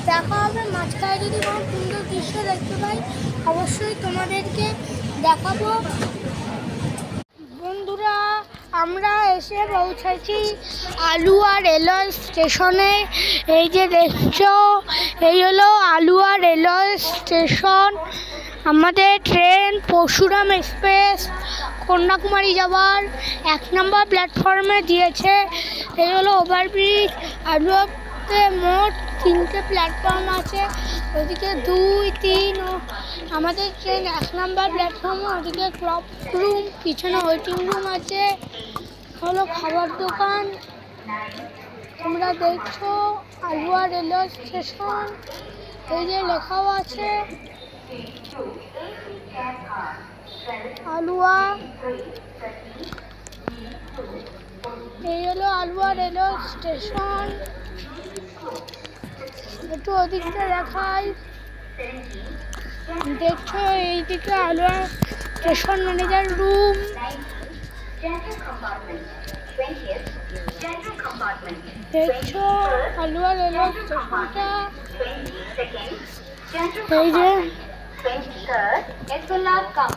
দেখা হবে। মাঝখানে যদি কোনো সুন্দর দৃশ্য দেখতে পাই অবশ্যই তোমাদেরকে দেখাবো। বন্ধুরা, আমরা এসে পৌঁছেছি আলুয়া রেলওয়ে স্টেশনে। এই যে দেখছো, এই হলো আলুয়া রেলওয়ে স্টেশন। আমাদের ট্রেন পরশুরাম এক্সপ্রেস কন্যাকুমারী যাওয়ার 1 নম্বর প্ল্যাটফর্মে দিয়েছে। এই হলো ওভারব্রিজ। আলুয়াতে মোট 3টে প্ল্যাটফর্ম আছে, ওদিকে 2, 3 ও আমাদের ট্রেন 1 নম্বর প্ল্যাটফর্মে। ওদিকে ক্লব রুম, পিছনে ওয়েটিং রুম আছে, হলো খাবার দোকান। তোমরা দেখছো আলুয়া রেলওয়ে স্টেশন, এই যে লেখাও আছে আলুয়া। এই হলো আলুয়া রেলওয়ে স্টেশন। একটু ওদিকটা দেখাই, দেখছো এইদিকে আলুয়া স্টেশন ম্যানেজার রুম। দেখছো আলুয়া রেলওয়ে স্টেশনটা, এই যে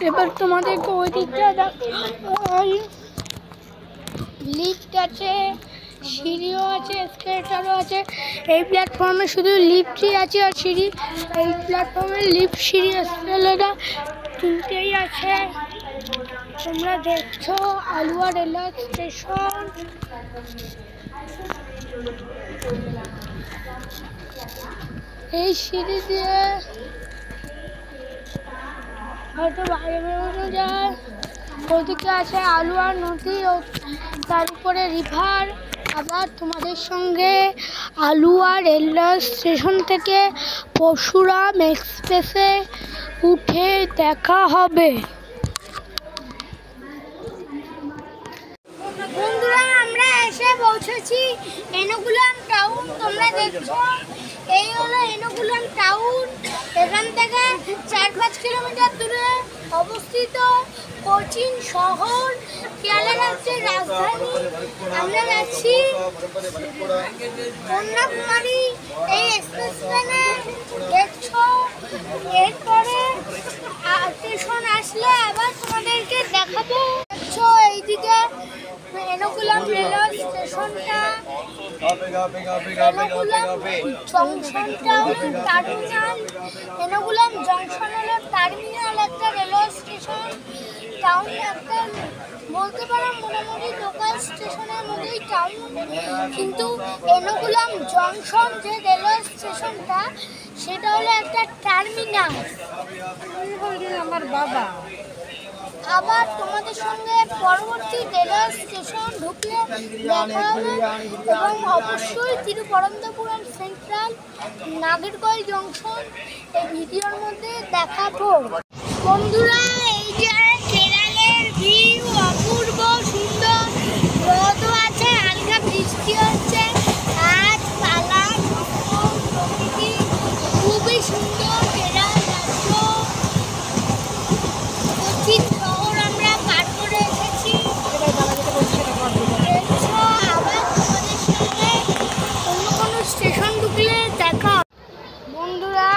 এবার তোমাদেরকে ওই দিকটা দেখাই। লিফট আছে, সিঁড়িও আছে, এসকেলেটরও আছে। এই প্ল্যাটফর্মে শুধু লিফটই আছে আর সিঁড়ি, এই প্ল্যাটফর্মে লিফট সিঁড়ি এসকেলেটর তিনটেই আছে। তোমরা দেখছো আলুয়া রেলওয়ে স্টেশন। এই সিঁড়ি দিয়ে হয়তো বাইরে বেরোনো যায়। ওদিকে আছে আলুয়া নদী, তার উপরে রিভার। আবার তোমাদের সঙ্গে আলুয়া রেলওয়ে স্টেশন থেকে পরশুরাম এক্সপ্রেসে উঠে দেখা হবে। বন্ধুরা, আমরা এসে পৌঁছেছি এনকুলাম টাউন। তোমরা দেখছো এই হলো এনকুলাম টাউন। এখান থেকে 4-5 কিলোমিটার দূরে অবস্থিত কোচিন শহর, কেরালা রাজ্যের রাজধানী। আমরা যাচ্ছি কন্যাকুমারী। এই এক্সপ্রেস ট্রেনে দেখছো, এরপরে স্টেশন আসলে আবার তোমাদেরকে দেখাবো। দেখছো এইদিকে এনকুলাম রেলওয়ে স্টেশনটা, এনকুলাম জংশনটা হলো টার্মিনাল। এনকুলাম জংশন হলো টার্মিনাল, একটা রেলওয়ে স্টেশন। টাউন একটা বলতে পারো মোটামুটি লোকাল স্টেশনের মধ্যেই টাউন, কিন্তু এনকুলাম জংশন যে রেলওয়ে স্টেশনটা সেটা হলো একটা টার্মিনাল। আমার বাবা আবার তোমাদের সঙ্গে পরবর্তী রেলওয়ে স্টেশন ঢুকলে দেখা হবে, এবং অবশ্যই তিরুবনন্তপুরম সেন্ট্রাল, নাগেরকোয়েল জংশন এই ভিডিওর মধ্যে দেখাবো। বন্ধুরা, এই যে কেরালের ভিউ অপূর্ব সুন্দর, রোদও আছে, হালকা বৃষ্টি হচ্ছে, গাছপালা প্রকৃতি খুবই সুন্দর। কেরাল রাজ্য কোচিন শহর আমরা পার করে এসেছি। আবার তোমাদের সঙ্গে অন্য কোনো স্টেশন ঢুকলে দেখা। বন্ধুরা,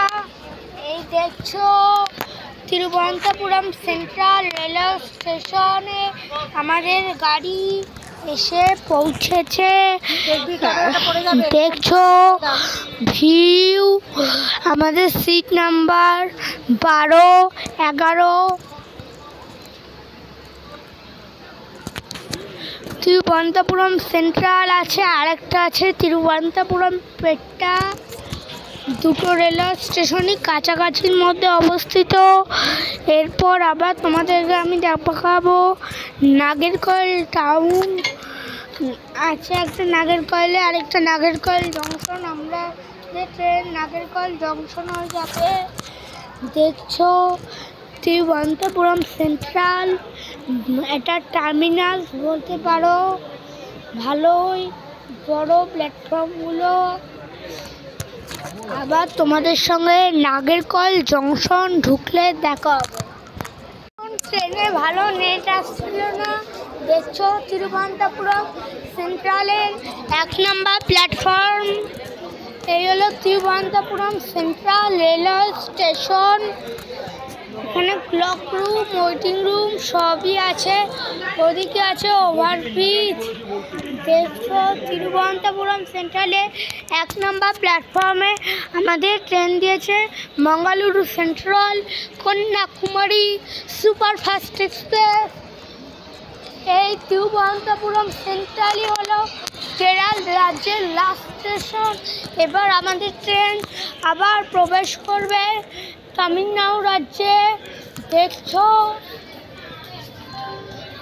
এই দেখছো তিরুবনন্তপুরম সেন্ট্রাল রেলওয়ে স্টেশনে আমাদের গাড়ি এসে পৌঁছেছে। দেখছো ভিউ, আমাদের সিট নাম্বার 12, 11। তিরুবনন্তপুরম সেন্ট্রাল আছে, আরেকটা আছে তিরুবনন্তপুরম পেট্টা। দুটো রেলওয়ে স্টেশনই কাছাকাছির মধ্যে অবস্থিত। এরপর আবার তোমাদেরকে আমি দেখাবো নাগেরকোয়েল টাউন আছে, একটা নাগেরকোয়েলে, আরেকটা নাগেরকোয়েল জংশন। আমরা যে ট্রেন নাগেরকোয়েল জংশন হয়ে যাবে। দেখছো তিরুবনন্তপুরম সেন্ট্রাল, এটা টার্মিনাল বলতে পারো। ভালোই বড় প্ল্যাটফর্মগুলো। আবার তোমাদের সঙ্গে নাগেরকোয়েল জংশন ঢুকলে দেখা হবে। ট্রেনে ভালো নেট আসছিল না। দেখছো তিরুবনন্তপুরম সেন্ট্রালের 1 নম্বর প্ল্যাটফর্ম। এই হলো তিরুবনন্তপুরম সেন্ট্রাল রেলওয়ে স্টেশন। এখানে ক্লক রুম, ওয়েটিং রুম সবই আছে। ওদিকে আছে ওভারব্রিজ। দেখছো তিরুবনন্তপুরম সেন্ট্রালে 1 নম্বর প্ল্যাটফর্মে আমাদের ট্রেন দিয়েছে Mangaluru central Kanyakumari superfast express. এই তিরুবনন্তপুরম সেন্ট্রালই হলো কেরাল রাজ্যের লাস্ট স্টেশন। এবার আমাদের ট্রেন আবার প্রবেশ করবে তামিলনাড়ু রাজ্যে। দেখছো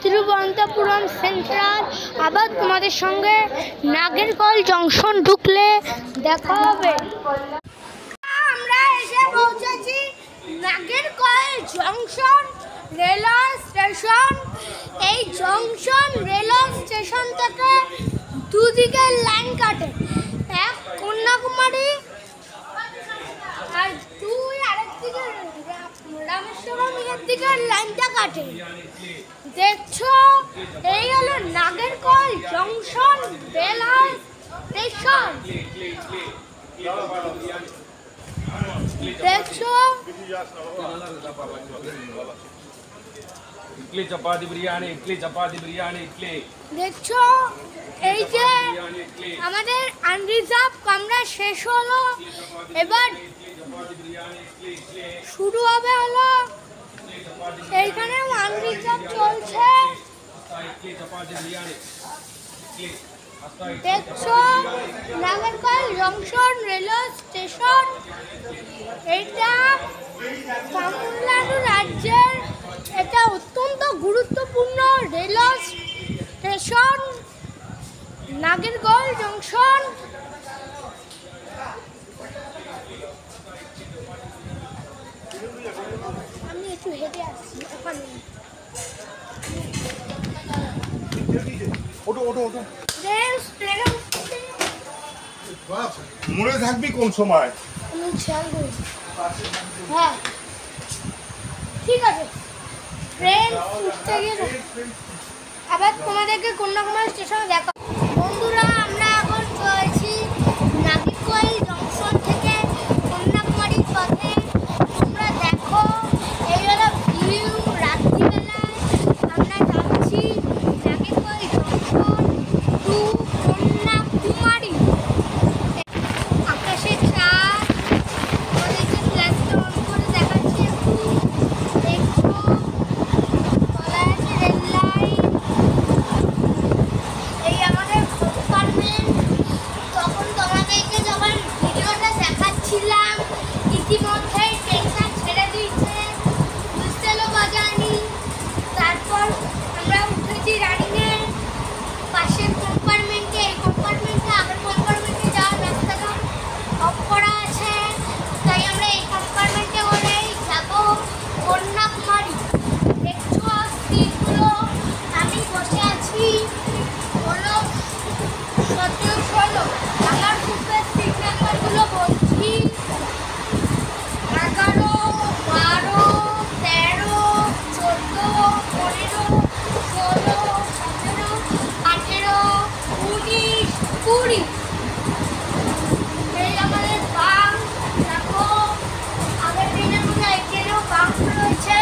তিরুবনন্তপুরম সেন্ট্রাল। আবার তোমাদের সঙ্গে নাগেরকল জংশন ঢুকলে দেখা হবে। আমরা এসে পৌঁছেছি নাগেরকল জংশন রেলওয়ে স্টেশন। এই জংশন রেলওয়ে স্টেশন থেকে দুদিকে লাইন কাটে, এক কন্যাকুমারী আর দুই আরেক দিকে রামেশ্বরমের দিকে লাইনটা কাটে। দেখছো এই হলো নাগেরকল জংশন রেলওয়ে স্টেশন। দেখছো इडली चपाती बिरयानी, इडली चपाती बिरयानी, इडली দেখছো এই যে আমাদের আনরিজার্ভ কামরা শেষ হলো, এবার শুরু হবে হলো এইখানে আনরিজার্ভ চলছে। দেখছো নাগেরকল জংশন রেলওয়ে স্টেশন। এটা তামিলনাড়ু রাজ্যের এটা অত্যন্ত গুরুত্বপূর্ণ রেলওয়ে স্টেশন নাগেরকল জংশন। আমি একটু হেঁটে আসছি ওখানে। ওটো ওটো ওটো ট্রেন মনে থাকবি কোন সময়? আমি খেয়াল করি। হ্যাঁ ঠিক আছে, ট্রেন উঠতে গিয়ে আবার তোমাদেরকে কন্যাকুমারী স্টেশনে দেখা। বন্ধুরা আমরা এখন চলেছি নাগেরকল জংশন থেকে কন্যাকুমারীর পথে। তোমরা দেখো এই হলো ভিউ রাত্রিবেলায়। আমরা যাচ্ছি নাগেরকল জংশন টু কন্যাকুমারী। আকাশে চাঁদ, আমাদেরকে ফ্ল্যাশটা অন করে দেখাচ্ছি একটু। দেখছো তলায় আছে রেল লাইন। এই আমাদের কম্পার্টমেন্ট। তখন তোমাদেরকে যখন ভিডিওটা দেখাচ্ছিলাম ইতিমধ্যেই ট্রেনটা ছেড়ে দিয়েছে, হুইসেলও বাজায়নি। তারপর আমরা উঠেছি রানিংয়ে পাশের কম্পার্টমেন্টে। এই কম্পার্টমেন্টে আগের কম্পার্টমেন্টে যাওয়ার রাস্তাটা অফ করা আছে, তাই আমরা এই কম্পার্টমেন্টে করেই যাবো কন্যাকুমারী। দেখছো সিটগুলো, আমি বসে আছি হলো 17-16। আমার গ্রুপের সিট নাম্বারগুলো বলছি 11, 12, 13, 14, 15, 16, 17, 18, 19, 20। এই আমাদের বাম। দেখো আগের ট্রেনের মধ্যে এই ট্রেনেও বাম রয়েছে।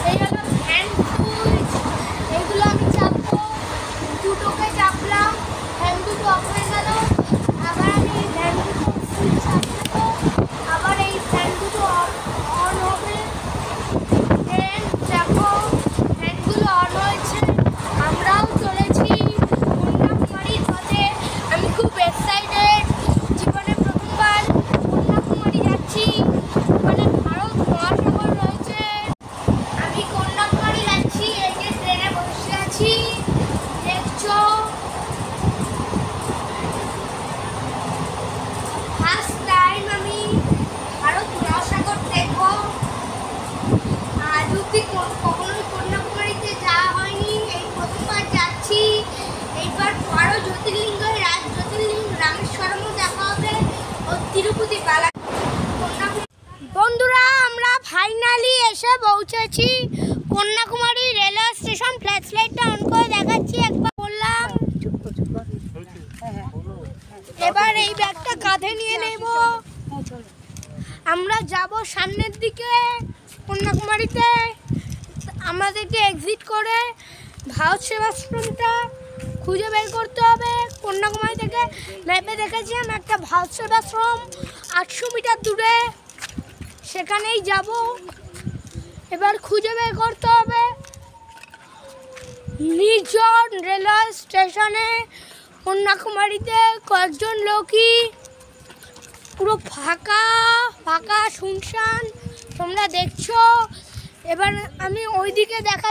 এই হলো হ্যান্ড সুইচ, এইগুলো আমি চাপবো। দুটোকে চাপলাম, হ্যান্ড দুটো অফ হয়ে গেল। আবার আমি হ্যান্ড দুটো সুইচ চাপবো, আবার এই হ্যান্ড দুটো অন হবে। ট্রেন দেখো হ্যান্ডগুলো অন হয়েছে। আমরাও চলেছি কন্যাকুমারীর পথে। আমি খুব এক্সাইটেড, জীবনে প্রথমবার কন্যাকুমারী যাচ্ছি। ওখানে ভারত মহাসাগর রয়েছে। আমি কন্যাকুমারী যাচ্ছি, এই যে ট্রেনে বসে আছি। দেখছো ফার্স্ট টাইম আমি ভারত মহাসাগর দেখবো। আর যদি কখনো কন্যাকুমারীতে যাওয়া হয়নি, এই প্রথমবার যাচ্ছি। এইবার আরও জ্যোতির্লিঙ্গ রামেশ্বরমও দেখা হবে ও তিরুপতি বালা। বন্ধুরা আমরা ফাইনালি এসে পৌঁছেছি কন্যাকুমারী রেলওয়ে স্টেশন। ফ্ল্যাশ লাইটটা অন করে দেখাচ্ছি, একবার বললাম। এবার এই ব্যাগটা কাঁধে নিয়ে নেব। আমরা যাব সামনের দিকে কন্যাকুমারীতে। আমাদেরকে এক্সিট করে ভারত সেবাশ্রমটা খুঁজে বের করতে হবে। কন্যাকুমারী থেকে ম্যাপে দেখেছিলাম একটা ভারত সেবাশ্রম 800 মিটার দূরে, সেখানেই যাব। এবার খুঁজে বের করতে হবে। নির্জন রেলওয়ে স্টেশনে কন্যাকুমারীতে কয়েকজন লোকই, পুরো ফাঁকা ফাঁকা শুনশান তোমরা দেখছো। এবার আমি ওইদিকে দেখা